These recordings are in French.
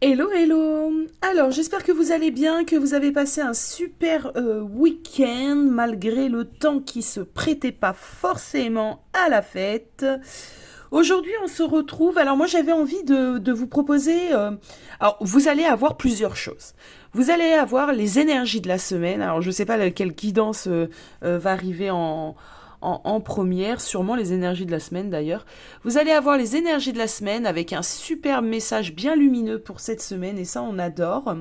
Hello, hello! Alors, j'espère que vous allez bien, que vous avez passé un super week-end malgré le temps qui se prêtait pas forcément à la fête. Aujourd'hui, on se retrouve. Alors, moi, j'avais envie de vous proposer. Alors, vous allez avoir plusieurs choses. Vous allez avoir les énergies de la semaine. Alors, je ne sais pas quelle guidance va arriver en première, sûrement les énergies de la semaine d'ailleurs. Vous allez avoir les énergies de la semaine avec un super message bien lumineux pour cette semaine et ça on adore.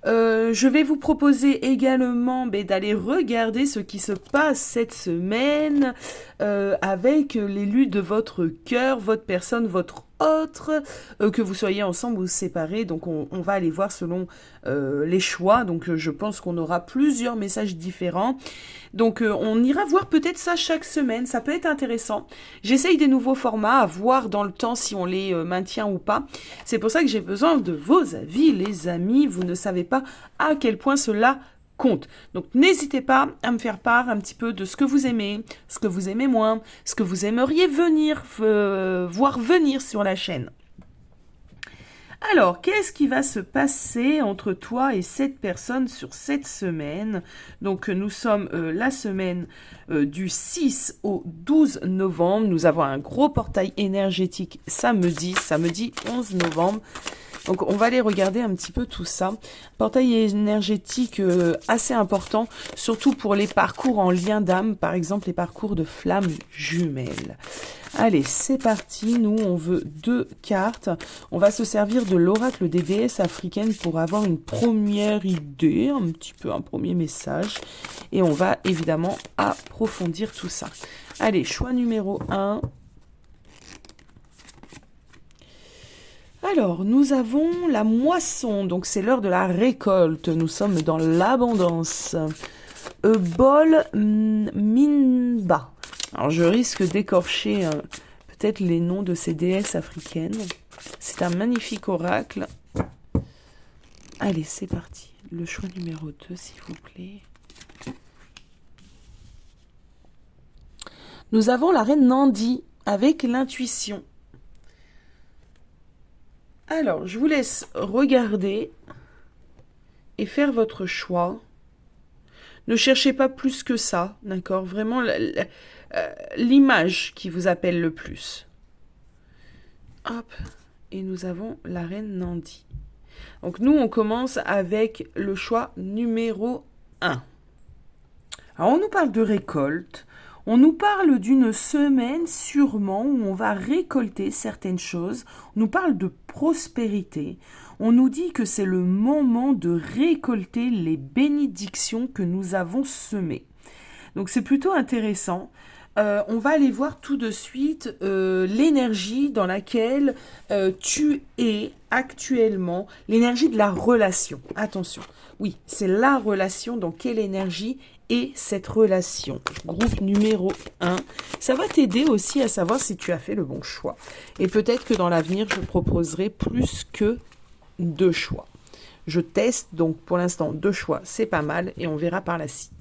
Je vais vous proposer également d'aller regarder ce qui se passe cette semaine avec l'élu de votre cœur, votre personne, votre autre, que vous soyez ensemble ou séparés. Donc on va aller voir selon les choix. Donc je pense qu'on aura plusieurs messages différents. Donc on ira voir peut-être ça chaque semaine, ça peut être intéressant. J'essaye des nouveaux formats à voir dans le temps si on les maintient ou pas. C'est pour ça que j'ai besoin de vos avis, les amis. Vous ne savez pas à quel point cela compte. Donc n'hésitez pas à me faire part un petit peu de ce que vous aimez, ce que vous aimez moins, ce que vous aimeriez venir voir venir sur la chaîne. Alors, qu'est-ce qui va se passer entre toi et cette personne sur cette semaine? Donc, nous sommes la semaine du 6 au 12 novembre. Nous avons un gros portail énergétique samedi 11 novembre. Donc on va aller regarder un petit peu tout ça. Portail énergétique assez important, surtout pour les parcours en lien d'âme, par exemple les parcours de flammes jumelles. Allez, c'est parti. Nous, on veut 2 cartes. On va se servir de l'oracle des déesses africaines pour avoir une première idée, un petit peu un premier message. Et on va évidemment approfondir tout ça. Allez, choix numéro 1. Alors, nous avons la moisson, donc c'est l'heure de la récolte. Nous sommes dans l'abondance. Bol Minba. Alors, je risque d'écorcher peut-être les noms de ces déesses africaines. C'est un magnifique oracle. Allez, c'est parti. Le choix numéro 2, s'il vous plaît. Nous avons la reine Nandi avec l'intuition. Alors, je vous laisse regarder et faire votre choix. Ne cherchez pas plus que ça, d'accord? Vraiment l'image qui vous appelle le plus. Hop, et nous avons la reine Nandi. Donc nous, on commence avec le choix numéro 1. Alors on nous parle de récolte. On nous parle d'une semaine sûrement où on va récolter certaines choses. On nous parle de prospérité. On nous dit que c'est le moment de récolter les bénédictions que nous avons semées. Donc c'est plutôt intéressant. On va aller voir tout de suite l'énergie dans laquelle tu es actuellement, l'énergie de la relation. Attention, oui, c'est la relation, dans quelle énergie est cette relation. Groupe numéro 1. Ça va t'aider aussi à savoir si tu as fait le bon choix. Et peut-être que dans l'avenir, je proposerai plus que 2 choix. Je teste, donc pour l'instant 2 choix, c'est pas mal, et on verra par la suite.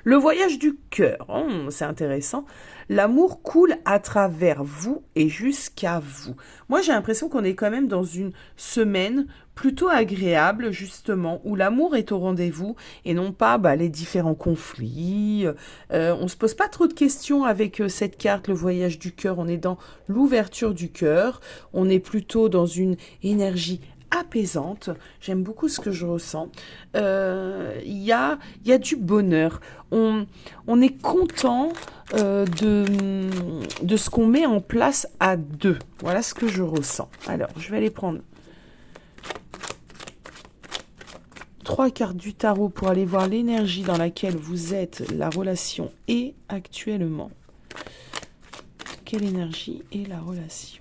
Le voyage du cœur, c'est intéressant. L'amour coule à travers vous et jusqu'à vous. Moi, j'ai l'impression qu'on est quand même dans une semaine plutôt agréable, justement, où l'amour est au rendez-vous et non pas les différents conflits. On se pose pas trop de questions avec cette carte, le voyage du cœur. On est dans l'ouverture du cœur. On est plutôt dans une énergie apaisante. J'aime beaucoup ce que je ressens. Y a du bonheur. On est content de ce qu'on met en place à 2. Voilà ce que je ressens. Alors, je vais aller prendre 3 cartes du tarot pour aller voir l'énergie dans laquelle vous êtes, la relation est actuellement. Quelle énergie est la relation?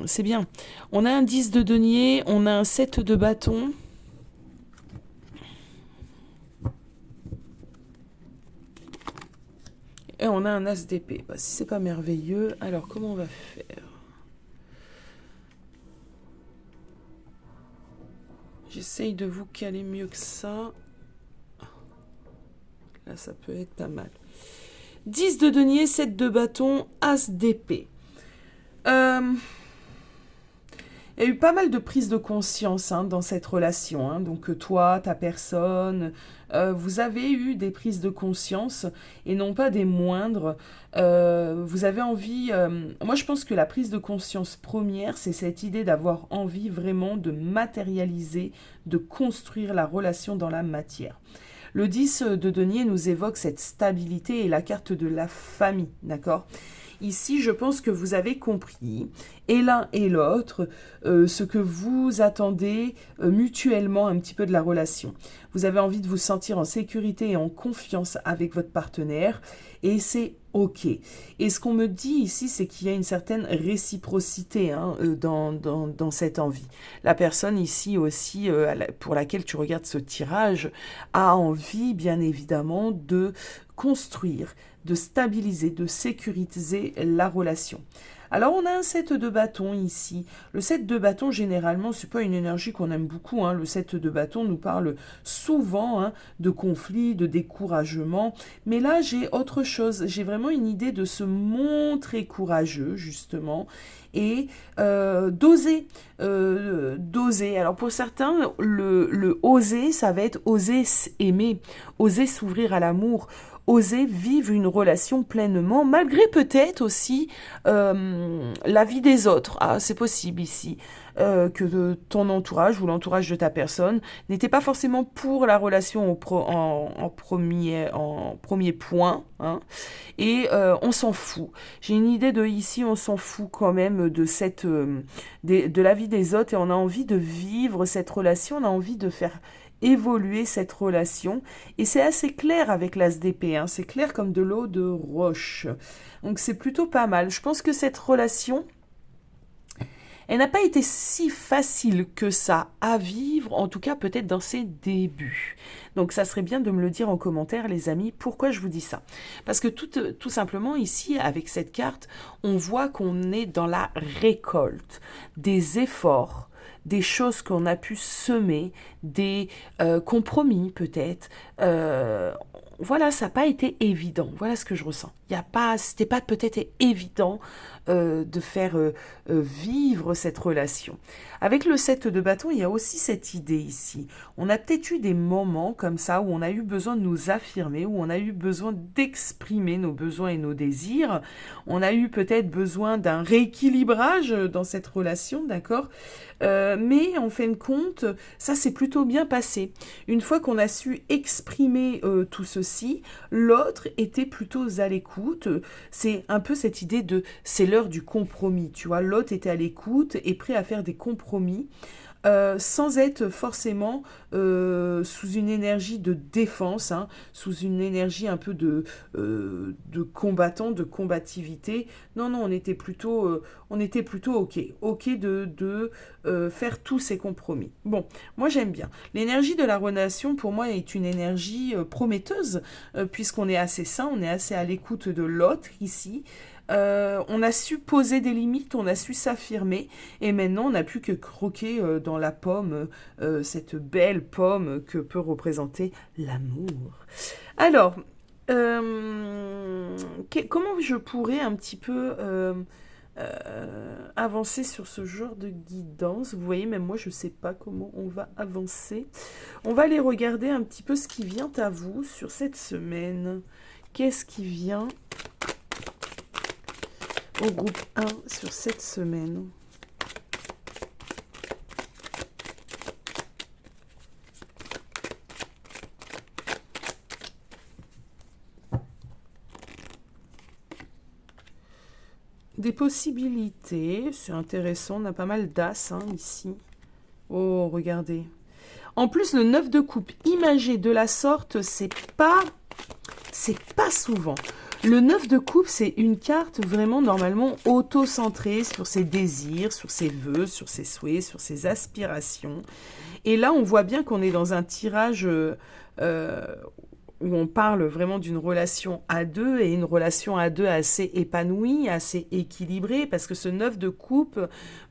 C'est bien. On a un 10 de denier, on a un 7 de bâton. Et on a un as d'épée. Si c'est pas merveilleux, alors comment on va faire? J'essaye de vous caler mieux que ça. Là, ça peut être pas mal. 10 de denier, 7 de bâton, as d'épée. Euh, Il y a eu pas mal de prises de conscience dans cette relation. Donc toi, ta personne, vous avez eu des prises de conscience et non pas des moindres. Vous avez envie... moi, je pense que la prise de conscience première, c'est cette idée d'avoir envie vraiment de matérialiser, de construire la relation dans la matière. Le 10 de denier nous évoque cette stabilité et la carte de la famille, d'accord? Ici, je pense que vous avez compris, et l'un et l'autre, ce que vous attendez mutuellement un petit peu de la relation. Vous avez envie de vous sentir en sécurité et en confiance avec votre partenaire, et c'est OK. Et ce qu'on me dit ici, c'est qu'il y a une certaine réciprocité dans cette envie. La personne ici aussi, pour laquelle tu regardes ce tirage, a envie, bien évidemment, de construire, de stabiliser, de sécuriser la relation. Alors on a un 7 de bâton ici. Le 7 de bâton, généralement, c'est pas une énergie qu'on aime beaucoup. Le 7 de bâton nous parle souvent de conflits, de découragement. Mais là, j'ai autre chose. J'ai vraiment une idée de se montrer courageux, justement, et d'oser. D'oser. Alors pour certains, le oser, ça va être oser aimer, oser s'ouvrir à l'amour, oser vivre une relation pleinement, malgré peut-être aussi la vie des autres. Ah, c'est possible ici que ton entourage ou l'entourage de ta personne n'était pas forcément pour la relation en premier point. Et on s'en fout. J'ai une idée de ici, on s'en fout quand même de la vie des autres et on a envie de vivre cette relation, on a envie de faire évoluer cette relation et c'est assez clair avec l'as d'épée, c'est clair comme de l'eau de roche, donc c'est plutôt pas mal. Je pense que cette relation, elle n'a pas été si facile que ça à vivre, en tout cas peut-être dans ses débuts. Donc ça serait bien de me le dire en commentaire, les amis, pourquoi je vous dis ça. Parce que tout simplement ici, avec cette carte, on voit qu'on est dans la récolte des efforts, des choses qu'on a pu semer, des compromis peut-être. Voilà, ça n'a pas été évident. Voilà ce que je ressens. C'était pas peut-être évident de faire vivre cette relation. Avec le 7 de bâton, il y a aussi cette idée ici. On a peut-être eu des moments comme ça où on a eu besoin de nous affirmer, où on a eu besoin d'exprimer nos besoins et nos désirs. On a eu peut-être besoin d'un rééquilibrage dans cette relation, d'accord ? Mais en fin de compte, ça s'est plutôt bien passé. Une fois qu'on a su exprimer tout ceci, l'autre était plutôt à l'écoute. C'est un peu cette idée de c'est l'heure du compromis, tu vois. L'autre était à l'écoute et prêt à faire des compromis. Sans être forcément sous une énergie de défense, sous une énergie un peu de combattant, de combativité. Non, on était plutôt OK de faire tous ces compromis. Bon, moi j'aime bien. L'énergie de la relation, pour moi, est une énergie prometteuse, puisqu'on est assez sain, on est assez à l'écoute de l'autre ici. On a su poser des limites, on a su s'affirmer et maintenant on n'a plus que croquer dans la pomme, cette belle pomme que peut représenter l'amour. Alors, comment je pourrais un petit peu avancer sur ce genre de guidance? Vous voyez, même moi je ne sais pas comment on va avancer. On va aller regarder un petit peu ce qui vient à vous sur cette semaine. Qu'est-ce qui vient au groupe 1 sur cette semaine? Des possibilités, c'est intéressant, on a pas mal d'as ici. Oh, regardez. En plus, le 9 de coupe imagé de la sorte, c'est pas souvent. Le 9 de coupe, c'est une carte vraiment normalement auto-centrée sur ses désirs, sur ses vœux, sur ses souhaits, sur ses aspirations. Et là, on voit bien qu'on est dans un tirage où on parle vraiment d'une relation à deux et une relation à deux assez épanouie, assez équilibrée, parce que ce 9 de coupe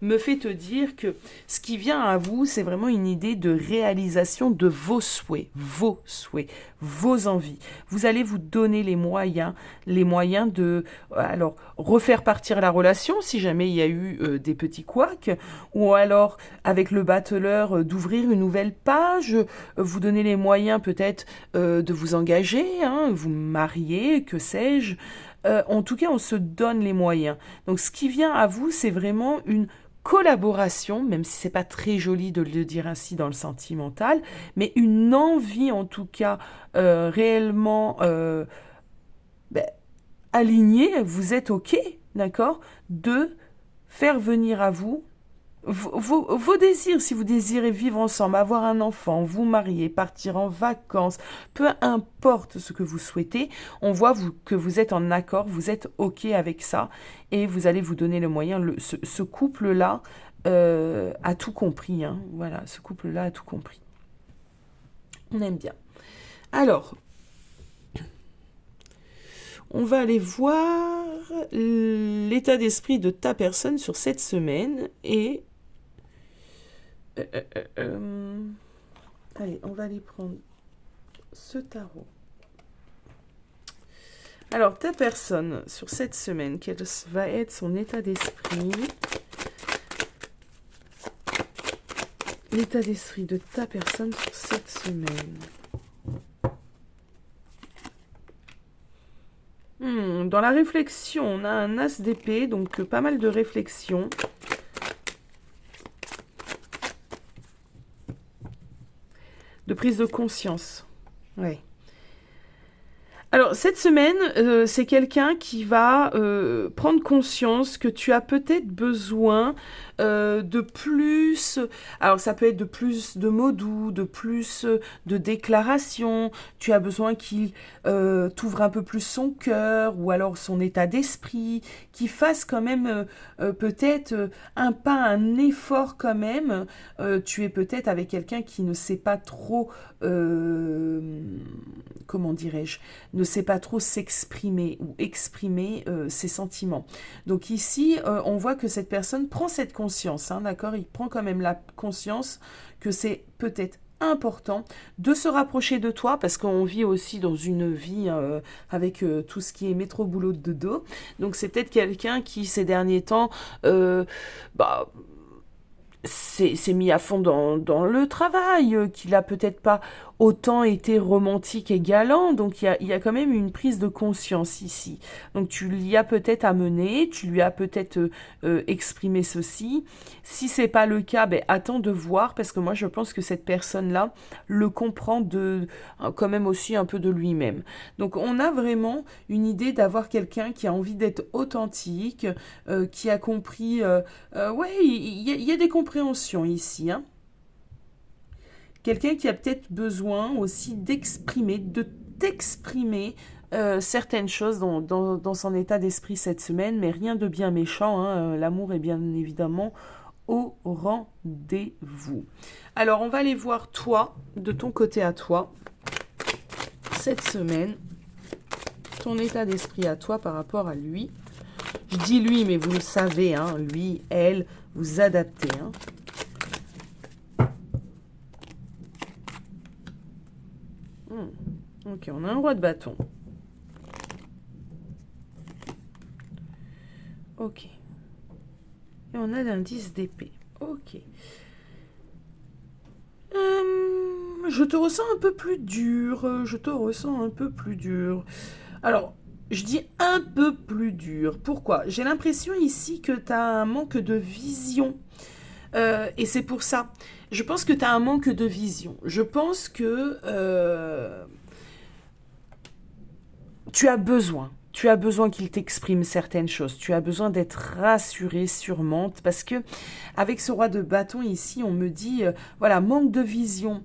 me fait te dire que ce qui vient à vous, c'est vraiment une idée de réalisation de vos souhaits, vos envies. Vous allez vous donner les moyens de, alors, refaire partir la relation si jamais il y a eu des petits couacs, ou alors avec le battleur d'ouvrir une nouvelle page, vous donner les moyens peut-être de vous engager, hein, vous marier, que sais-je. En tout cas, on se donne les moyens. Donc, ce qui vient à vous, c'est vraiment une collaboration, même si c'est pas très joli de le dire ainsi dans le sentimental, mais une envie en tout cas réellement ben, alignée, vous êtes OK, d'accord, de faire venir à vous vos désirs, si vous désirez vivre ensemble, avoir un enfant, vous marier, partir en vacances, peu importe ce que vous souhaitez, on voit que vous êtes en accord, vous êtes OK avec ça, et vous allez vous donner le moyen. Ce couple-là a tout compris, hein. Voilà, ce couple-là a tout compris. On aime bien. Alors, on va aller voir l'état d'esprit de ta personne sur cette semaine et allez, on va aller prendre ce tarot. Alors, ta personne sur cette semaine, quel va être son état d'esprit? L'état d'esprit de ta personne sur cette semaine. Dans la réflexion, on a un as d'épée, donc pas mal de réflexion. De prise de conscience. Ouais. Alors, cette semaine, c'est quelqu'un qui va prendre conscience que tu as peut-être besoin de plus... Alors, ça peut être de plus de mots doux, de plus de déclarations. Tu as besoin qu'il t'ouvre un peu plus son cœur ou alors son état d'esprit, qu'il fasse quand même peut-être un pas, un effort quand même. Tu es peut-être avec quelqu'un qui ne sait pas trop... comment dirais-je, ne sait pas trop s'exprimer ou exprimer ses sentiments. Donc ici, on voit que cette personne prend cette conscience, hein, d'accord? Il prend quand même la conscience que c'est peut-être important de se rapprocher de toi parce qu'on vit aussi dans une vie avec tout ce qui est métro boulot de dos. Donc c'est peut-être quelqu'un qui ces derniers temps s'est mis à fond dans le travail, qu'il a peut-être pas autant été romantique et galant, donc il y a quand même une prise de conscience ici. Donc tu l'y as peut-être amené, tu lui as peut-être exprimé ceci. Si c'est pas le cas, attends de voir, parce que moi je pense que cette personne-là le comprend quand même aussi un peu de lui-même. Donc on a vraiment une idée d'avoir quelqu'un qui a envie d'être authentique, qui a compris... ouais, il y a des compréhensions ici, hein. Quelqu'un qui a peut-être besoin aussi d'exprimer, de t'exprimer certaines choses dans son état d'esprit cette semaine, mais rien de bien méchant, hein. L'amour est bien évidemment au rendez-vous. Alors, on va aller voir toi, de ton côté à toi, cette semaine, ton état d'esprit à toi par rapport à lui. Je dis lui, mais vous le savez, hein, lui, elle, vous adaptez, hein. Ok, on a un roi de bâton. Ok. Et on a un 10 d'épée. Ok. Je te ressens un peu plus dur. Je te ressens un peu plus dur. Alors, je dis un peu plus dur. Pourquoi? J'ai l'impression ici que tu as un manque de vision. Et c'est pour ça. Je pense que tu as un manque de vision. Je pense que... tu as besoin qu'il t'exprime certaines choses. Tu as besoin d'être rassuré sûrement parce que avec ce roi de bâton ici, on me dit voilà, manque de vision.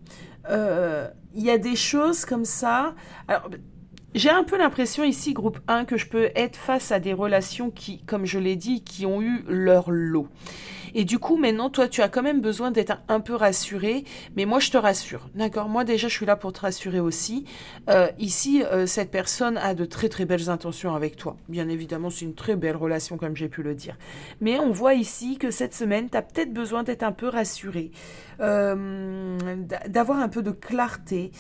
Il y a des choses comme ça. Alors, j'ai un peu l'impression ici, groupe 1, que je peux être face à des relations qui, comme je l'ai dit, qui ont eu leur lot. Et du coup, maintenant, toi, tu as quand même besoin d'être un peu rassuré, mais moi, je te rassure, d'accord? Moi, déjà, je suis là pour te rassurer aussi. Ici, cette personne a de très très belles intentions avec toi. Bien évidemment, c'est une très belle relation, comme j'ai pu le dire. Mais on voit ici que cette semaine, tu as peut-être besoin d'être un peu rassuré, d'avoir un peu de clarté.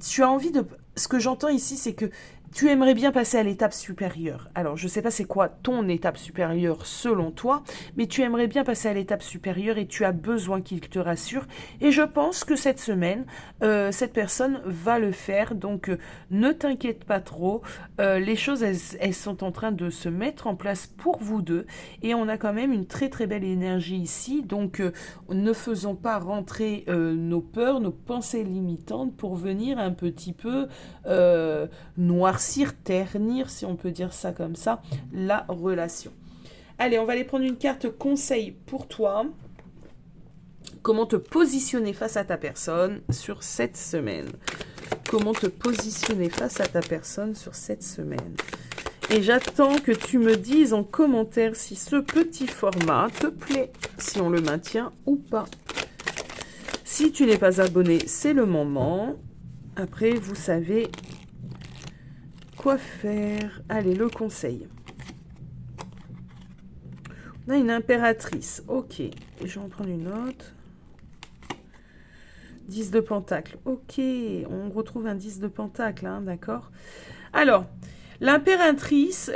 Tu as envie de... Ce que j'entends ici, c'est que tu aimerais bien passer à l'étape supérieure. Alors, je ne sais pas c'est quoi ton étape supérieure selon toi, mais tu aimerais bien passer à l'étape supérieure et tu as besoin qu'il te rassure. Et je pense que cette semaine, cette personne va le faire. Donc, ne t'inquiète pas trop. Les choses, elles sont en train de se mettre en place pour vous deux. Et on a quand même une très très belle énergie ici. Donc, ne faisons pas rentrer nos peurs, nos pensées limitantes pour venir un petit peu noircir, ternir, si on peut dire ça comme ça, la relation. Allez, on va aller prendre une carte conseil pour toi. Comment te positionner face à ta personne sur cette semaine. Comment te positionner face à ta personne sur cette semaine. Et j'attends que tu me dises en commentaire si ce petit format te plaît, si on le maintient ou pas. Si tu n'es pas abonné, c'est le moment. Après, vous savez quoi faire. Allez, le conseil. On a une impératrice. Ok, je vais en prendre une autre. 10 de pentacle. Ok, on retrouve un 10 de pentacle, hein, d'accord. Alors, l'impératrice,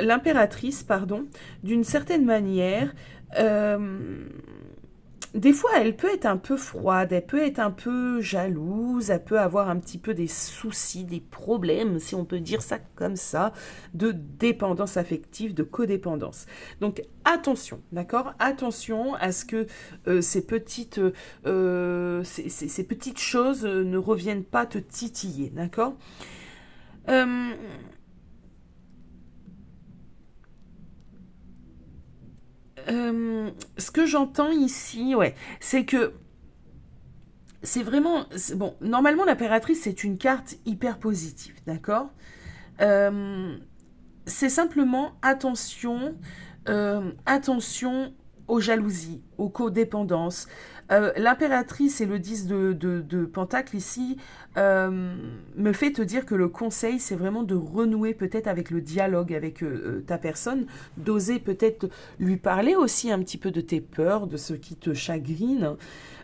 pardon, d'une certaine manière, des fois, elle peut être un peu froide, elle peut être un peu jalouse, elle peut avoir un petit peu des soucis, des problèmes, si on peut dire ça comme ça, de dépendance affective, de codépendance. Donc, attention, d'accord? Attention à ce que ces petites choses ne reviennent pas te titiller, d'accord? Ce que j'entends ici, ouais, c'est que c'est vraiment... Bon, normalement, l'impératrice, c'est une carte hyper positive, d'accord. C'est simplement attention aux jalousies, aux codépendances. L'impératrice et le 10 de Pentacle ici me fait te dire que le conseil, c'est vraiment de renouer peut-être avec le dialogue avec ta personne, d'oser peut-être lui parler aussi un petit peu de tes peurs, de ce qui te chagrine.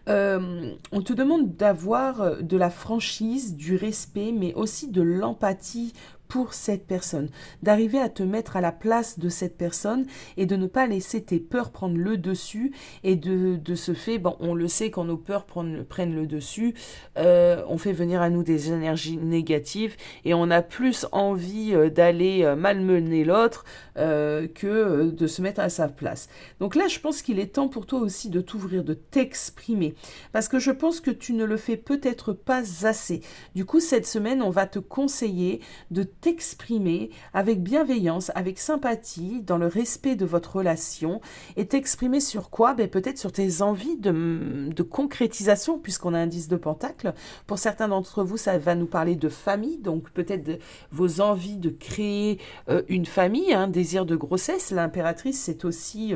On te demande d'avoir de la franchise, du respect, mais aussi de l'empathie pour cette personne, d'arriver à te mettre à la place de cette personne et de ne pas laisser tes peurs prendre le dessus et de ce fait, bon, on le sait, quand nos peurs prennent le dessus, on fait venir à nous des énergies négatives et on a plus envie d'aller malmener l'autre que de se mettre à sa place. Donc là, je pense qu'il est temps pour toi aussi de t'ouvrir, de t'exprimer, parce que je pense que tu ne le fais peut-être pas assez. Du coup, cette semaine, on va te conseiller de t'exprimer avec bienveillance, avec sympathie, dans le respect de votre relation, et t'exprimer sur quoi? Ben, peut-être sur tes envies de concrétisation, puisqu'on a un 10 de pentacle. Pour certains d'entre vous, ça va nous parler de famille, donc peut-être de vos envies de créer une famille, un désir de grossesse. L'impératrice, c'est aussi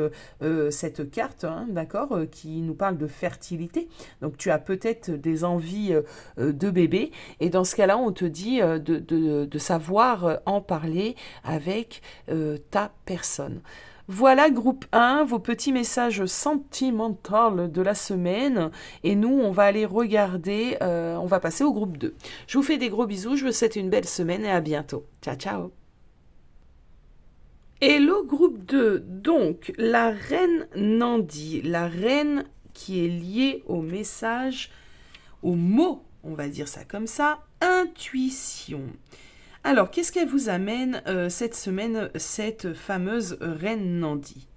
cette carte, hein, d'accord, qui nous parle de fertilité. Donc tu as peut-être des envies de bébé, et dans ce cas-là, on te dit de savoir en parler avec ta personne. Voilà, groupe 1, vos petits messages sentimentaux de la semaine. Et nous, on va aller regarder, on va passer au groupe 2. Je vous fais des gros bisous, je vous souhaite une belle semaine et à bientôt. Ciao, ciao. Hello, groupe 2. Donc, la reine Nandi, la reine qui est liée au message, au mot, on va dire ça comme ça, intuition. Alors, qu'est-ce qu'elle vous amène cette semaine, cette fameuse reine Nandi?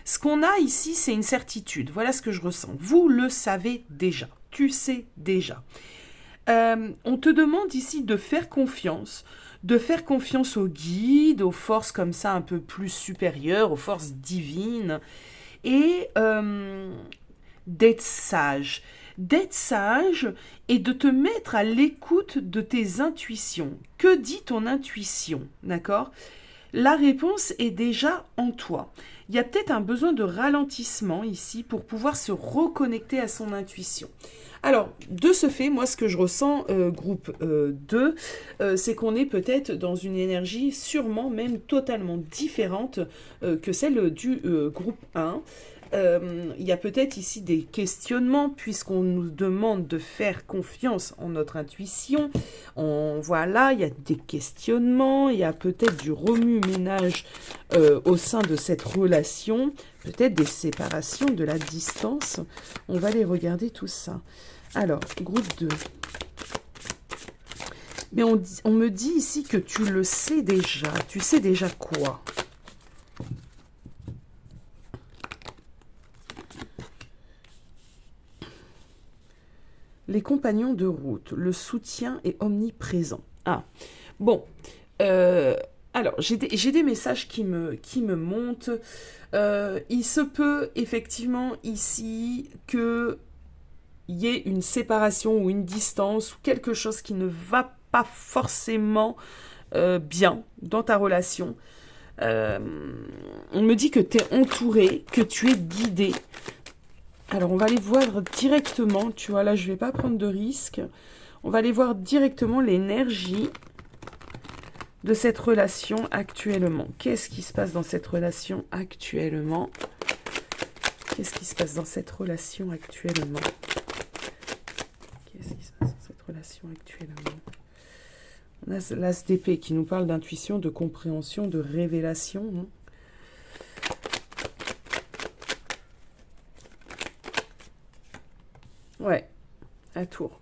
Ce qu'on a ici, c'est une certitude. Voilà ce que je ressens. Vous le savez déjà. Tu sais déjà. On te demande ici de faire confiance aux guides, aux forces comme ça un peu plus supérieures, aux forces divines, et d'être sage. D'être sage et de te mettre à l'écoute de tes intuitions. Que dit ton intuition, d'accord? La réponse est déjà en toi. il y a peut-être un besoin de ralentissement ici pour pouvoir se reconnecter à son intuition. Alors, de ce fait, moi, ce que je ressens, groupe 2, c'est qu'on est peut-être dans une énergie sûrement même totalement différente que celle du groupe 1. Il y a peut-être ici des questionnements puisqu'on nous demande de faire confiance en notre intuition. Voilà, il y a des questionnements, il y a peut-être du remue-ménage au sein de cette relation, peut-être des séparations, de la distance. On va aller regarder tout ça. Alors, groupe 2. Mais on me dit ici que tu le sais déjà. Tu sais déjà quoi ? Les compagnons de route, le soutien est omniprésent. Ah, bon. Alors, j'ai des messages qui me montent. Il se peut effectivement ici qu'il y ait une séparation ou une distance ou quelque chose qui ne va pas forcément bien dans ta relation. On me dit que tu es entouré, que tu es guidé. Alors, on va aller voir directement, tu vois, là, je ne vais pas prendre de risque. On va aller voir directement l'énergie de cette relation actuellement. Qu'est-ce qui se passe dans cette relation actuellement ? Qu'est-ce qui se passe dans cette relation actuellement ? Qu'est-ce qui se passe dans cette relation actuellement ? On a l'as d'épée qui nous parle d'intuition, de compréhension, de révélation. Hein. Ouais, à tour.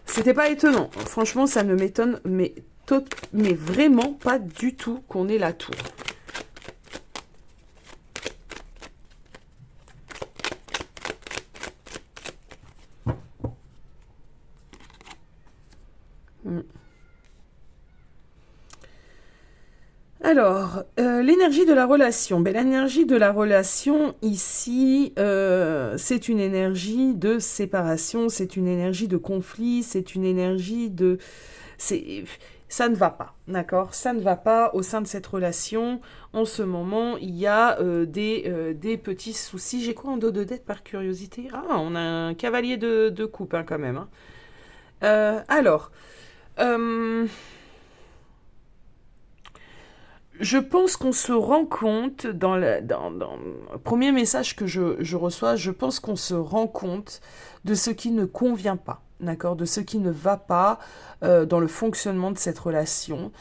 C'était pas étonnant. Franchement, ça ne m'étonne, mais vraiment pas du tout qu'on ait la tour. Alors, l'énergie de la relation. Ben, l'énergie de la relation, ici, c'est une énergie de séparation, c'est une énergie de conflit, c'est une énergie de... Ça ne va pas, d'accord ? Ça ne va pas au sein de cette relation. En ce moment, il y a des petits soucis. J'ai quoi en dos de dette par curiosité ? Ah, on a un cavalier de coupe, hein, quand même. Hein. Alors... je pense qu'on se rend compte, dans le premier message que je reçois, je pense qu'on se rend compte de ce qui ne convient pas, d'accord, de ce qui ne va pas dans le fonctionnement de cette relation,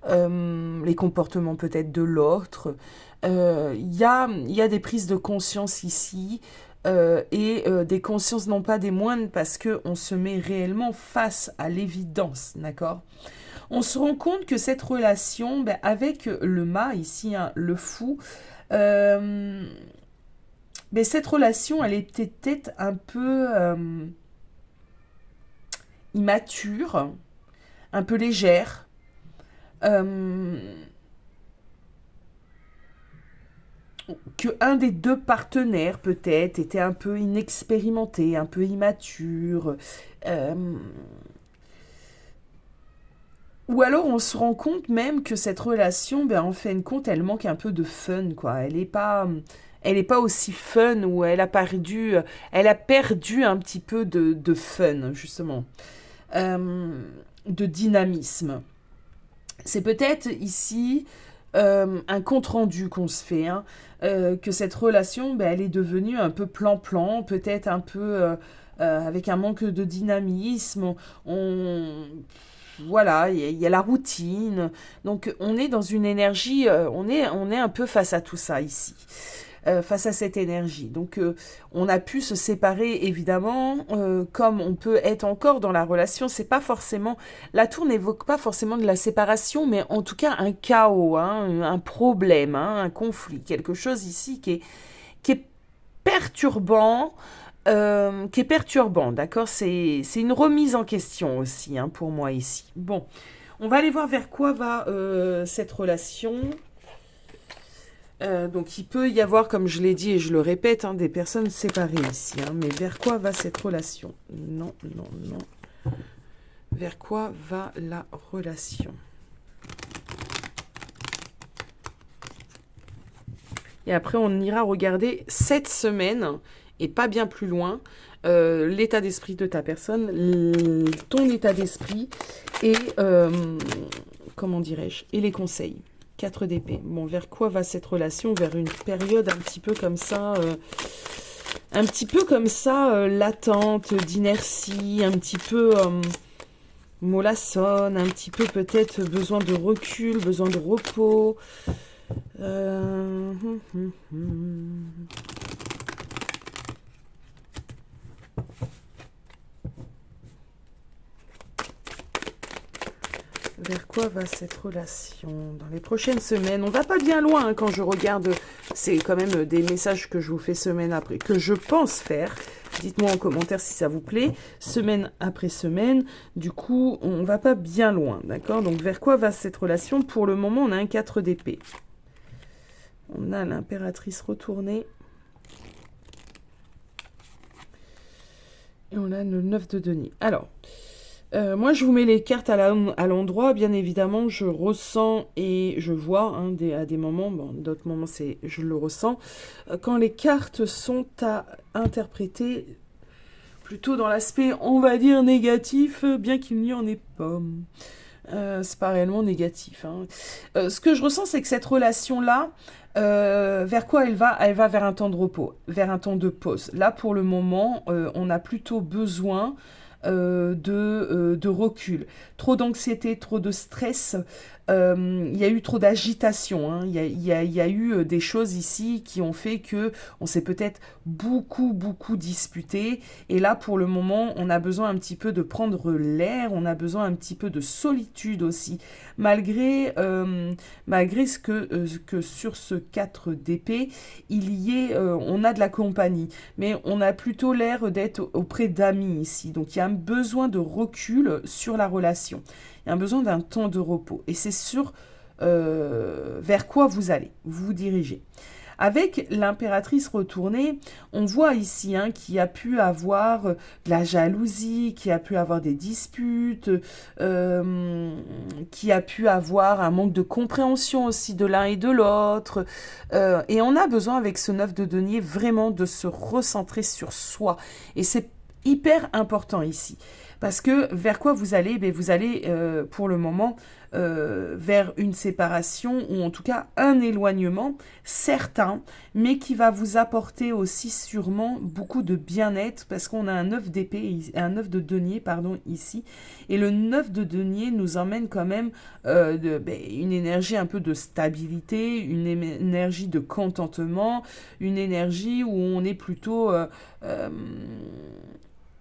les comportements peut-être de l'autre. Il y a des prises de conscience ici, et des consciences non pas des moindres parce qu'on se met réellement face à l'évidence, d'accord ? On se rend compte que cette relation, ben, avec le mât ici, hein, le fou, ben, cette relation, elle était peut-être un peu immature, un peu légère. Que un des deux partenaires, peut-être, était un peu inexpérimenté, un peu immature. Ou alors on se rend compte même que cette relation, ben, en fin de compte, elle manque un peu de fun, quoi. Elle est pas aussi fun, ou elle a perdu un petit peu de fun, justement, de dynamisme. C'est peut-être ici un compte-rendu qu'on se fait, hein, que cette relation, ben, elle est devenue un peu plan-plan, peut-être un peu avec un manque de dynamisme. Voilà, il y a la routine. Donc, on est dans une énergie, on est un peu face à tout ça ici. Face à cette énergie. Donc, on a pu se séparer, évidemment, comme on peut être encore dans la relation. C'est pas forcément... La tour n'évoque pas forcément de la séparation, mais en tout cas un chaos, hein, un problème, hein, un conflit. Quelque chose ici qui est perturbant, d'accord ? C'est une remise en question aussi, hein, pour moi ici. Bon, on va aller voir vers quoi va cette relation. Donc il peut y avoir, comme je l'ai dit et je le répète, hein, des personnes séparées ici. Hein, mais vers quoi va cette relation ? Non. Vers quoi va la relation ? Et après, on ira regarder cette semaine, et pas bien plus loin, l'état d'esprit de ta personne, ton état d'esprit, et, comment dirais-je, et les conseils. 4 d'épée. Bon, vers quoi va cette relation? Vers une période un petit peu comme ça... latente, d'inertie, un petit peu mollassonne, un petit peu peut-être besoin de recul, besoin de repos. Vers quoi va cette relation dans les prochaines semaines? On va pas bien loin hein, quand je regarde. C'est quand même des messages que je vous fais semaine après, que je pense faire. Dites-moi en commentaire si ça vous plaît. Semaine après semaine. Du coup, on va pas bien loin, d'accord? Donc, vers quoi va cette relation? Pour le moment, on a un 4 d'épée. On a l'impératrice retournée. Et on a le 9 de denier. Alors... moi, je vous mets les cartes à l'endroit. Bien évidemment, je ressens et je vois hein, à des moments. Bon, d'autres moments, je le ressens. Quand les cartes sont à interpréter plutôt dans l'aspect, on va dire, négatif, bien qu'il n'y en ait pas. C'est pas réellement négatif. Hein. Ce que je ressens, c'est que cette relation-là, vers quoi elle va? Elle va vers un temps de repos, vers un temps de pause. Là, pour le moment, on a plutôt besoin... de recul. Trop d'anxiété, trop de stress. Il y a eu trop d'agitation. Hein. Il y a eu des choses ici qui ont fait que on s'est peut-être beaucoup disputé. Et là, pour le moment, on a besoin un petit peu de prendre l'air. On a besoin un petit peu de solitude aussi. Malgré ce que sur ce 4 d'épée, on a de la compagnie. Mais on a plutôt l'air d'être auprès d'amis ici. Donc, il y a un besoin de recul sur la relation. Il y a un besoin d'un temps de repos. Et c'est vers quoi vous allez, vous dirigez. Avec l'impératrice retournée, on voit ici qu'il y a pu avoir de la jalousie, qu'il y a pu avoir des disputes, qu'il y a pu avoir un manque de compréhension aussi de l'un et de l'autre. Et on a besoin avec ce 9 de denier vraiment de se recentrer sur soi. Et c'est hyper important ici. Parce que vers quoi vous allez? Vous allez pour le moment vers une séparation ou en tout cas un éloignement certain, mais qui va vous apporter aussi sûrement beaucoup de bien-être parce qu'on a un 9 d'épée, un 9 de denier pardon ici. Et le 9 de denier nous emmène quand même une énergie un peu de stabilité, une énergie de contentement, une énergie où on est plutôt...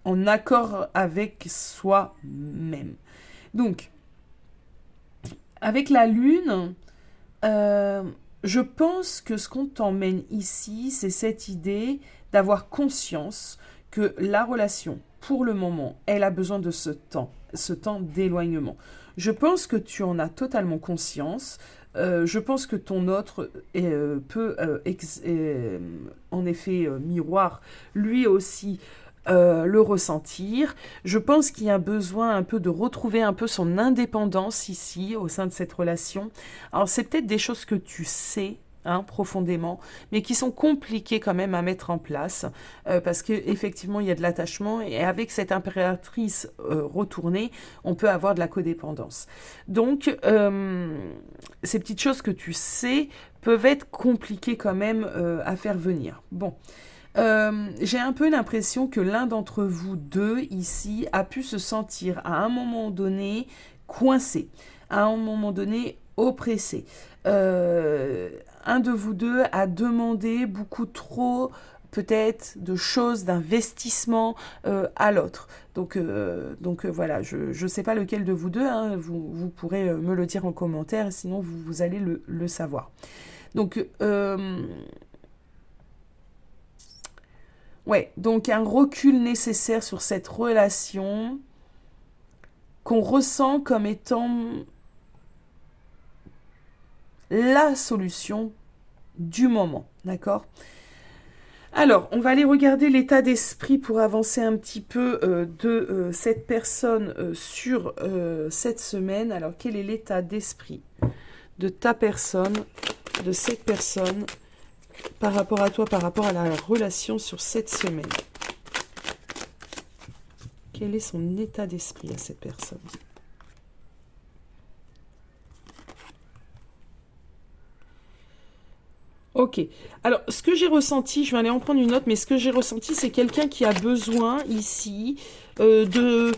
en accord avec soi-même. Donc, avec la lune, je pense que ce qu'on t'emmène ici, c'est cette idée d'avoir conscience que la relation, pour le moment, elle a besoin de ce temps d'éloignement. Je pense que tu en as totalement conscience. Je pense que ton autre peut, en effet, miroir, lui aussi, le ressentir. Je pense qu'il y a besoin un peu de retrouver un peu son indépendance ici au sein de cette relation. Alors c'est peut-être des choses que tu sais profondément, mais qui sont compliquées quand même à mettre en place parce qu'effectivement il y a de l'attachement et avec cette impératrice retournée, on peut avoir de la codépendance. Donc ces petites choses que tu sais peuvent être compliquées quand même à faire venir. Bon. J'ai un peu l'impression que l'un d'entre vous deux ici a pu se sentir à un moment donné coincé, à un moment donné oppressé. Un de vous deux a demandé beaucoup trop peut-être de choses, d'investissement à l'autre. Donc voilà, je ne sais pas lequel de vous deux, vous pourrez me le dire en commentaire, sinon vous allez le savoir. Donc... ouais, donc un recul nécessaire sur cette relation qu'on ressent comme étant la solution du moment, d'accord? Alors, on va aller regarder l'état d'esprit pour avancer un petit peu de cette personne sur cette semaine. Alors, quel est l'état d'esprit de ta personne, de cette personne par rapport à toi, par rapport à la relation sur cette semaine. Quel est son état d'esprit à cette personne? Ok. Alors, ce que j'ai ressenti, je vais aller en prendre une note, mais ce que j'ai ressenti, c'est quelqu'un qui a besoin ici de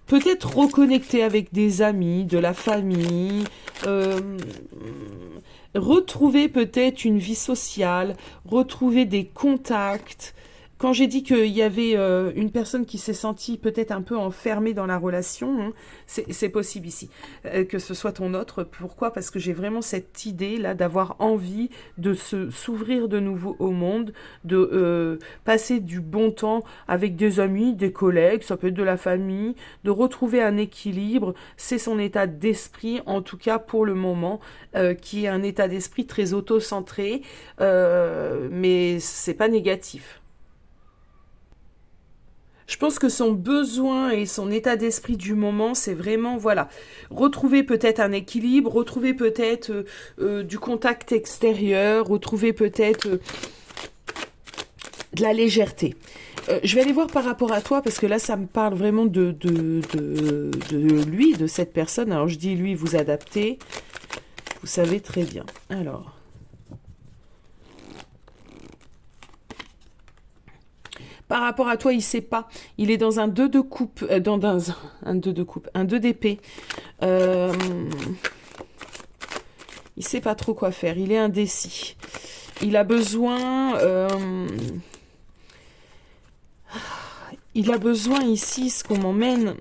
peut-être reconnecter avec des amis, de la famille, retrouver peut-être une vie sociale, retrouver des contacts. Quand j'ai dit qu'il y avait une personne qui s'est sentie peut-être un peu enfermée dans la relation, hein, c'est possible ici, que ce soit ton autre. Pourquoi? Parce que j'ai vraiment cette idée là d'avoir envie de s'ouvrir de nouveau au monde, de passer du bon temps avec des amis, des collègues, ça peut être de la famille, de retrouver un équilibre. C'est son état d'esprit, en tout cas pour le moment, qui est un état d'esprit très auto-centré, mais c'est pas négatif. Je pense que son besoin et son état d'esprit du moment, c'est vraiment, voilà, retrouver peut-être un équilibre, retrouver peut-être du contact extérieur, retrouver peut-être de la légèreté. Je vais aller voir par rapport à toi, parce que là, ça me parle vraiment de lui, de cette personne. Alors, je dis lui, vous adaptez, vous savez très bien. Alors... Par rapport à toi, il sait pas. Il est dans un 2 de coupe, un 2 de coupe, un 2 d'épée. Il sait pas trop quoi faire. Il est indécis. Il a besoin. Il a besoin ici, ce qu'on m'emmène.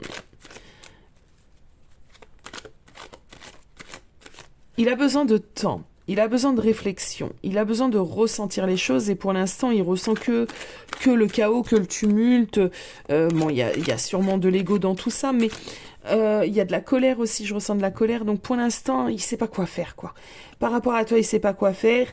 Il a besoin de temps. Il a besoin de réflexion, il a besoin de ressentir les choses et pour l'instant, il ressent que le chaos, que le tumulte. Bon, il y a sûrement de l'ego dans tout ça, mais il y a de la colère aussi, je ressens de la colère. Donc pour l'instant, il sait pas quoi faire, quoi. Par rapport à toi, il sait pas quoi faire.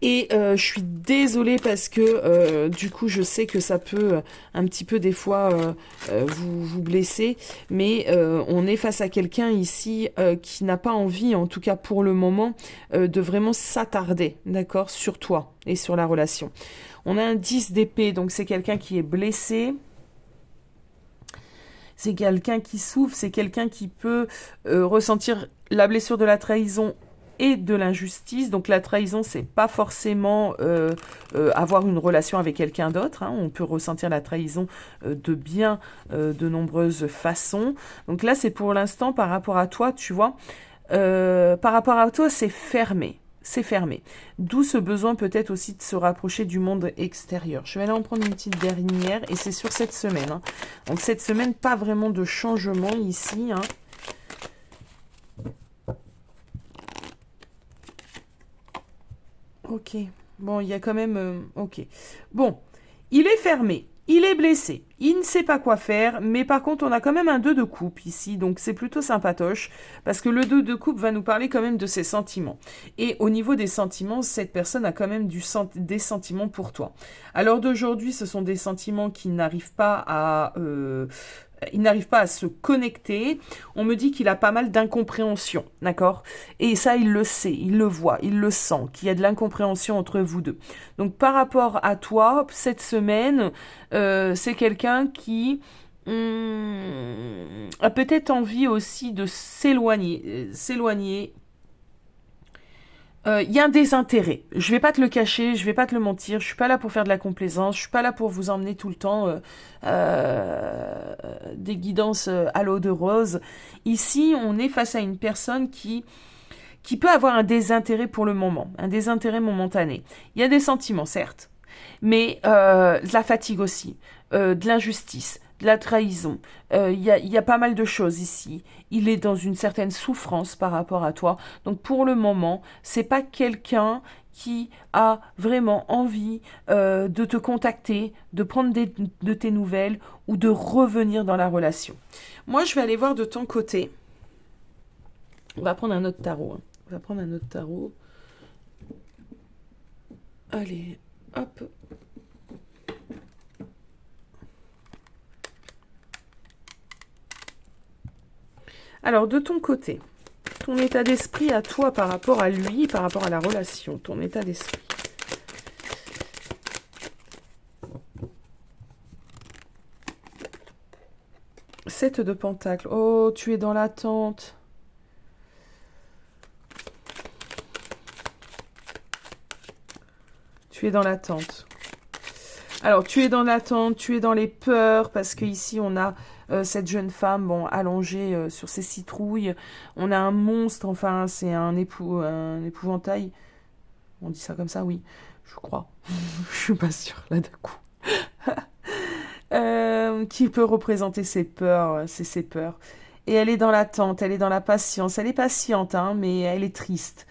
Et je suis désolée parce que du coup je sais que ça peut un petit peu des fois vous blesser, mais on est face à quelqu'un ici qui n'a pas envie, en tout cas pour le moment, de vraiment s'attarder, d'accord, sur toi et sur la relation. On a un 10 d'épée, donc c'est quelqu'un qui est blessé. C'est quelqu'un qui souffre, c'est quelqu'un qui peut ressentir la blessure de la trahison et de l'injustice. Donc la trahison, c'est pas forcément avoir une relation avec quelqu'un d'autre, hein. On peut ressentir la trahison de bien de nombreuses façons. Donc là, c'est pour l'instant par rapport à toi, tu vois. Par rapport à toi, c'est fermé. C'est fermé. D'où ce besoin peut-être aussi de se rapprocher du monde extérieur. Je vais aller en prendre une petite dernière et c'est sur cette semaine, hein. Donc cette semaine, pas vraiment de changement ici, hein. Ok. Bon, il y a quand même... ok. Bon, il est fermé. Il est blessé. Il ne sait pas quoi faire. Mais par contre, on a quand même un 2 de coupe ici. Donc, c'est plutôt sympatoche. Parce que le 2 de coupe va nous parler quand même de ses sentiments. Et au niveau des sentiments, cette personne a quand même des sentiments pour toi. À l'heure d'aujourd'hui, ce sont des sentiments qui n'arrivent pas à... il n'arrive pas à se connecter. On me dit qu'il a pas mal d'incompréhension, d'accord? Et ça, il le sait, il le voit, il le sent, qu'il y a de l'incompréhension entre vous deux. Donc, par rapport à toi, cette semaine, c'est quelqu'un qui a peut-être envie aussi de s'éloigner. Il y a un désintérêt. Je vais pas te le cacher, je vais pas te le mentir. Je suis pas là pour faire de la complaisance. Je suis pas là pour vous emmener tout le temps des guidances à l'eau de rose. Ici, on est face à une personne qui peut avoir un désintérêt pour le moment, un désintérêt momentané. Il y a des sentiments, certes, mais de la fatigue aussi, de l'injustice, de la trahison. Y a pas mal de choses ici. Il est dans une certaine souffrance par rapport à toi. Donc pour le moment, c'est pas quelqu'un qui a vraiment envie de te contacter, de prendre de tes nouvelles ou de revenir dans la relation. Moi, je vais aller voir de ton côté. On va prendre un autre tarot, hein. On va prendre un autre tarot. Allez, hop. Alors, de ton côté, ton état d'esprit à toi par rapport à lui, par rapport à la relation, ton état d'esprit. 7 de Pentacle. Oh, tu es dans l'attente. Tu es dans l'attente. Alors, tu es dans l'attente, tu es dans les peurs, parce qu'ici, on a cette jeune femme, bon, allongée sur ses citrouilles. On a un monstre, enfin, c'est un épouvantail. On dit ça comme ça, oui, je crois. Je suis pas sûre, là, d'un coup. Qui peut représenter ses peurs, c'est ses peurs. Et elle est dans l'attente, elle est dans la patience. Elle est patiente, hein, mais elle est triste.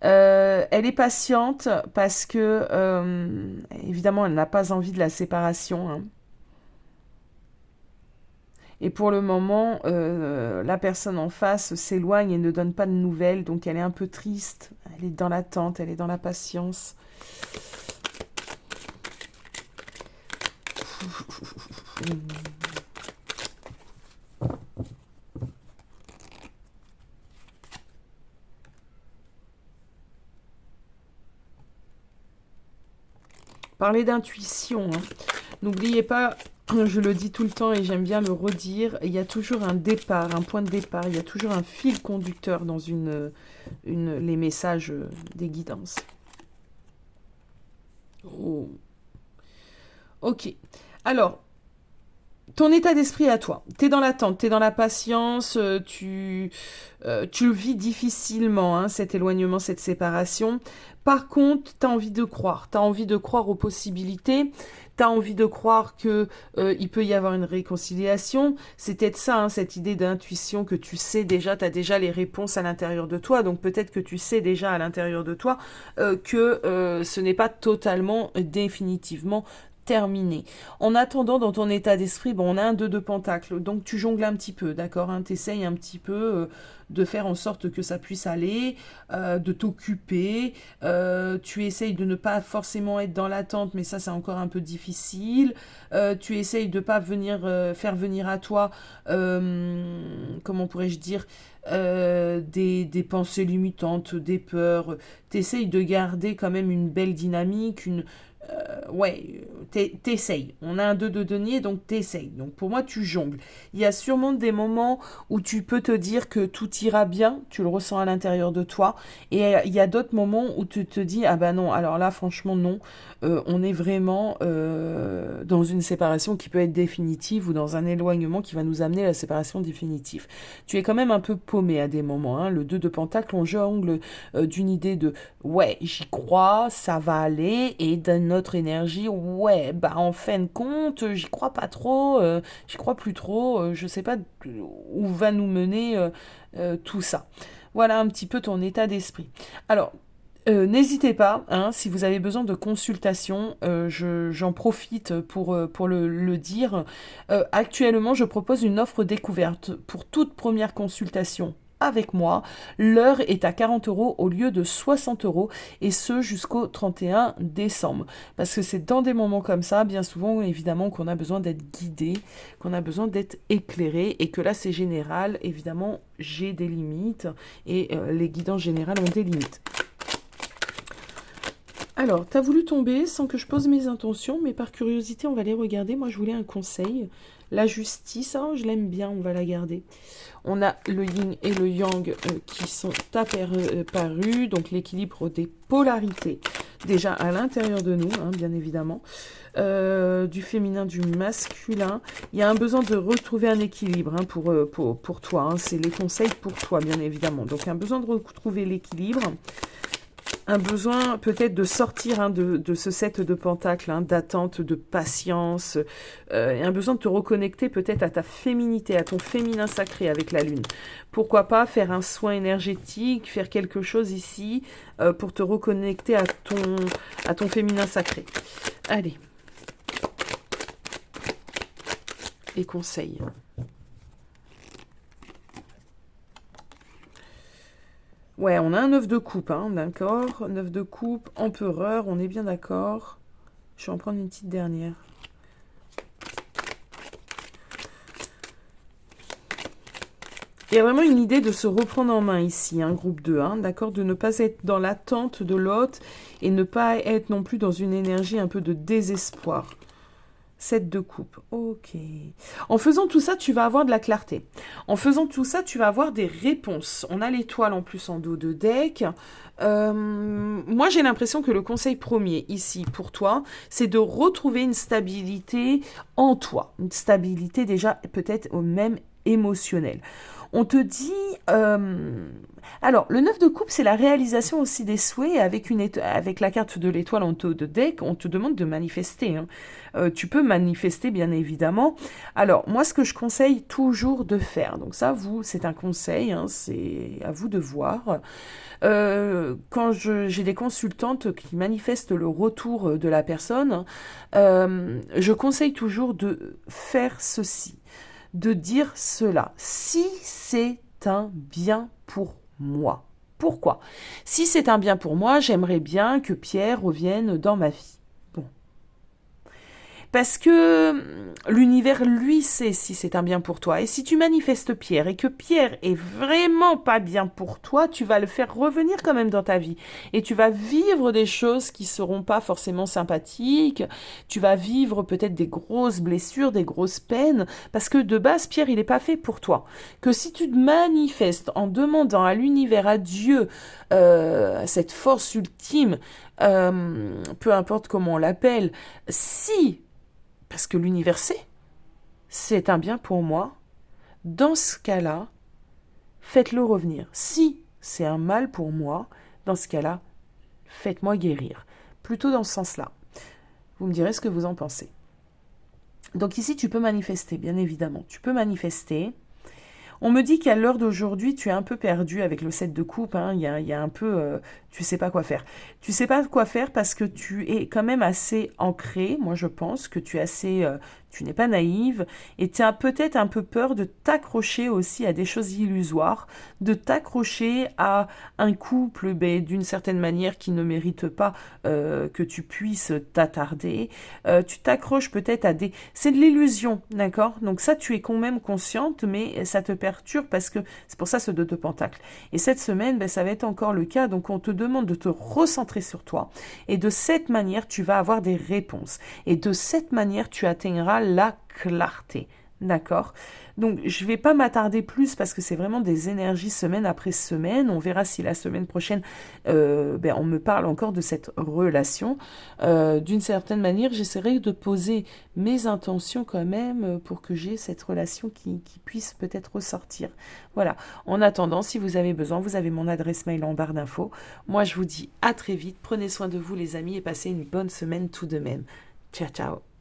Elle est patiente parce que, évidemment, elle n'a pas envie de la séparation, hein. Et pour le moment, la personne en face s'éloigne et ne donne pas de nouvelles, donc elle est un peu triste. Elle est dans l'attente, elle est dans la patience. Parler d'intuition, hein. N'oubliez pas, je le dis tout le temps et j'aime bien le redire, il y a toujours un départ, un point de départ, il y a toujours un fil conducteur dans les messages des guidances. Oh. Ok. Alors, ton état d'esprit à toi. Tu es dans l'attente, tu es dans la patience, tu le vis difficilement, hein, cet éloignement, cette séparation. Par contre, tu as envie de croire. Tu as envie de croire aux possibilités. Tu as envie de croire que il peut y avoir une réconciliation. C'est peut-être ça, hein, cette idée d'intuition que tu sais déjà, tu as déjà les réponses à l'intérieur de toi. Donc peut-être que tu sais déjà à l'intérieur de toi que ce n'est pas totalement, définitivement terminé. En attendant, dans ton état d'esprit, bon, on a un 2 de pentacle, donc tu jongles un petit peu, d'accord, hein, t'essayes un petit peu de faire en sorte que ça puisse aller, de t'occuper, tu essayes de ne pas forcément être dans l'attente, mais ça c'est encore un peu difficile, tu essayes de pas venir faire venir à toi, comment pourrais-je dire, des pensées limitantes, des peurs, t'essayes de garder quand même une belle dynamique, ouais, t'essayes. On a un 2 de denier, donc t'essayes. Donc pour moi, tu jongles. Il y a sûrement des moments où tu peux te dire que tout ira bien, tu le ressens à l'intérieur de toi. Et il y a d'autres moments où tu te dis, ah ben non, alors là, franchement, non. On est vraiment dans une séparation qui peut être définitive ou dans un éloignement qui va nous amener à la séparation définitive. Tu es quand même un peu paumé à des moments, hein. Le 2 de pentacle, on jongle d'une idée de, ouais, j'y crois, ça va aller, et d'un notre énergie, ouais, bah en fin de compte, j'y crois pas trop, j'y crois plus trop, je sais pas où va nous mener tout ça. Voilà un petit peu ton état d'esprit. Alors, n'hésitez pas, hein, si vous avez besoin de consultation, j'en profite pour le dire. Actuellement, je propose une offre découverte pour toute première consultation avec moi. L'heure est à 40 € au lieu de 60 € et ce jusqu'au 31 décembre. Parce que c'est dans des moments comme ça, bien souvent, évidemment, qu'on a besoin d'être guidé, qu'on a besoin d'être éclairé et que là, c'est général. Évidemment, j'ai des limites et les guidants générales ont des limites. Alors, tu as voulu tomber sans que je pose mes intentions, mais par curiosité, on va les regarder. Moi, je voulais un conseil. La justice, oh, je l'aime bien, on va la garder. On a le yin et le yang qui sont apparus, donc l'équilibre des polarités, déjà à l'intérieur de nous, hein, bien évidemment, du féminin, du masculin. Il y a un besoin de retrouver un équilibre, hein, pour toi, hein. C'est les conseils pour toi, bien évidemment. Donc, un besoin de retrouver l'équilibre. Un besoin peut-être de sortir, hein, de ce 7 de pentacle, hein, d'attente, de patience, et un besoin de te reconnecter peut-être à ta féminité, à ton féminin sacré avec la lune. Pourquoi pas faire un soin énergétique, faire quelque chose ici pour te reconnecter à ton féminin sacré. Allez. Les conseils. Ouais, on a un 9 de coupe, hein, d'accord. 9 de coupe, empereur, on est bien d'accord. Je vais en prendre une petite dernière. Il y a vraiment une idée de se reprendre en main ici, hein, groupe 2, hein, d'accord, de ne pas être dans l'attente de l'autre et ne pas être non plus dans une énergie un peu de désespoir. 7 de coupe. Ok. En faisant tout ça, tu vas avoir de la clarté. En faisant tout ça, tu vas avoir des réponses. On a l'étoile en plus en dos de deck. Moi, j'ai l'impression que le conseil premier ici pour toi, c'est de retrouver une stabilité en toi. Une stabilité déjà peut-être au même émotionnelle. On te dit... Alors, le 9 de coupe, c'est la réalisation aussi des souhaits. Avec la carte de l'étoile en taux de deck, on te demande de manifester. Hein. Tu peux manifester, bien évidemment. Alors, moi, ce que je conseille toujours de faire, donc ça, c'est un conseil, hein, c'est à vous de voir. Quand j'ai des consultantes qui manifestent le retour de la personne, je conseille toujours de faire ceci, de dire cela. Si c'est un bien pour moi. Pourquoi? Si c'est un bien pour moi, j'aimerais bien que Pierre revienne dans ma vie. Bon. Parce que l'univers, lui, sait si c'est un bien pour toi. Et si tu manifestes Pierre et que Pierre est vraiment pas bien pour toi, tu vas le faire revenir quand même dans ta vie. Et tu vas vivre des choses qui seront pas forcément sympathiques. Tu vas vivre peut-être des grosses blessures, des grosses peines. Parce que de base, Pierre, il n'est pas fait pour toi. Que si tu te manifestes en demandant à l'univers, à Dieu, cette force ultime, peu importe comment on l'appelle, si... Parce que l'univers sait, c'est un bien pour moi. Dans ce cas-là, faites-le revenir. Si c'est un mal pour moi, dans ce cas-là, faites-moi guérir. Plutôt dans ce sens-là. Vous me direz ce que vous en pensez. Donc ici, tu peux manifester, bien évidemment. Tu peux manifester. On me dit qu'à l'heure d'aujourd'hui, tu es un peu perdu avec le 7 de coupe. Hein. Il y a un peu... tu sais pas quoi faire. Tu sais pas quoi faire parce que tu es quand même assez ancré. Moi, je pense que tu es assez... tu n'es pas naïve et tu as peut-être un peu peur de t'accrocher aussi à des choses illusoires, de t'accrocher à un couple d'une certaine manière qui ne mérite pas que tu puisses t'attarder. Tu t'accroches peut-être à des... C'est de l'illusion, d'accord? Donc ça, tu es quand même consciente, mais ça te perturbe parce que c'est pour ça ce 2 de pentacle. Et cette semaine, ça va être encore le cas, donc on te demande de te recentrer sur toi et de cette manière, tu vas avoir des réponses. Et de cette manière, tu atteindras la clarté. D'accord? Donc, je ne vais pas m'attarder plus parce que c'est vraiment des énergies semaine après semaine. On verra si la semaine prochaine, on me parle encore de cette relation. D'une certaine manière, j'essaierai de poser mes intentions quand même pour que j'ai cette relation qui puisse peut-être ressortir. Voilà. En attendant, si vous avez besoin, vous avez mon adresse mail en barre d'infos. Moi, je vous dis à très vite. Prenez soin de vous, les amis, et passez une bonne semaine tout de même. Ciao, ciao.